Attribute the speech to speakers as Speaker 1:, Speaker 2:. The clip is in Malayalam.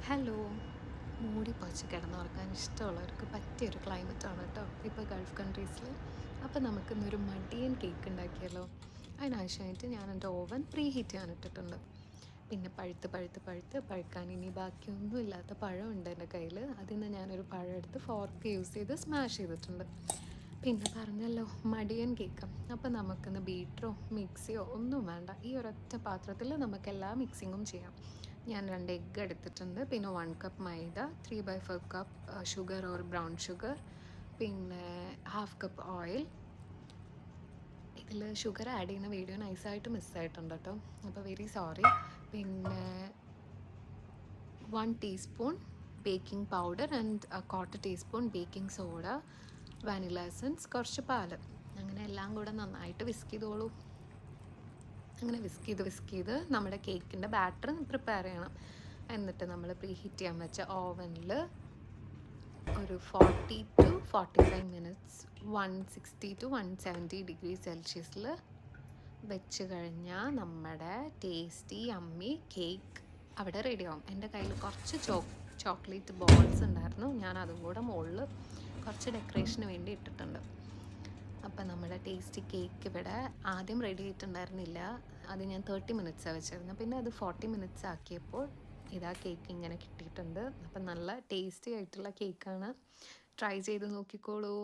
Speaker 1: ഹലോ. മൂടി പൊതച്ച് കിടന്നുറങ്ങാൻ ഇഷ്ടമുള്ളവർക്ക് പറ്റിയൊരു ക്ലൈമറ്റാണ് കേട്ടോ ഇപ്പോൾ ഗൾഫ് കൺട്രീസിൽ. അപ്പോൾ നമുക്കിന്നൊരു മടിയൻ കേക്ക് ഉണ്ടാക്കിയാലോ? അതിനാവശ്യമായിട്ട് ഞാൻ എൻ്റെ ഓവൻ പ്രീ ഹീറ്റ് ചെയ്യാൻ ഇട്ടിട്ടുണ്ട്. പിന്നെ പഴുക്കാൻ ഇനി ബാക്കിയൊന്നും ഇല്ലാത്ത പഴമുണ്ട് എൻ്റെ കയ്യിൽ. അതിൽ നിന്ന് ഞാനൊരു പഴം എടുത്ത് ഫോർക്ക് യൂസ് ചെയ്ത് സ്മാഷ് ചെയ്തിട്ടുണ്ട്. പിന്നെ പറഞ്ഞല്ലോ മടിയൻ കേക്ക്. അപ്പോൾ നമുക്കിന്ന് ബീറ്ററോ മിക്സിയോ ഒന്നും വേണ്ട. ഈ ഒരൊറ്റ പാത്രത്തിൽ നമുക്ക് എല്ലാ മിക്സിങ്ങും ചെയ്യാം. ഞാൻ 2 എഗ്ഗ് എടുത്തിട്ടുണ്ട്. പിന്നെ 1 cup maida, 3/4 cup sugar or brown sugar, പിന്നെ 1/2 കപ്പ് ഓയിൽ. ഇതിൽ ഷുഗർ ആഡ് ചെയ്യുന്ന വീഡിയോ നൈസായിട്ട് മിസ്സായിട്ടുണ്ട് കേട്ടോ, അപ്പോൾ വെരി സോറി. പിന്നെ 1 teaspoon baking powder and 1/4 teaspoon baking soda, vanilla essence, കുറച്ച് പാല്. അങ്ങനെ എല്ലാം കൂടെ നന്നായിട്ട് വിസ്ക് ചെയ്തോളൂ. അങ്ങനെ വിസ്ക് ചെയ്ത് നമ്മുടെ കേക്കിൻ്റെ ബാറ്റർ പ്രിപ്പയർ ചെയ്യണം. എന്നിട്ട് നമ്മൾ പ്രീ ഹീറ്റ് ചെയ്യാൻ വെച്ച ഓവനിൽ ഒരു 40 to 45 മിനിറ്റ്സ് 160 to 170 ഡിഗ്രി സെൽഷ്യസിൽ വെച്ച് കഴിഞ്ഞാൽ നമ്മുടെ ടേസ്റ്റി അമ്മി കേക്ക് അവിടെ റെഡിയാവും. എൻ്റെ കയ്യിൽ കുറച്ച് ചോക്ലേറ്റ് ബോൾസ് ഉണ്ടായിരുന്നു. ഞാൻ അതും കൂടെ മുകളിൽ കുറച്ച് ഡെക്കറേഷന് വേണ്ടി ഇട്ടിട്ടുണ്ട്. അപ്പം നമ്മുടെ ടേസ്റ്റി കേക്ക് ഇവിടെ ആദ്യം റെഡി ആയിട്ടുണ്ടായിരുന്നില്ല. അത് ഞാൻ 30 മിനിറ്റ്സാണ് വെച്ചിരുന്നത്. പിന്നെ അത് 40 മിനിറ്റ്സ് ആക്കിയപ്പോൾ ഇതാ കേക്ക് ഇങ്ങനെ കിട്ടിയിട്ടുണ്ട്. അപ്പം നല്ല ടേസ്റ്റി ആയിട്ടുള്ള കേക്കാണ്. ട്രൈ ചെയ്ത് നോക്കിക്കോളൂ.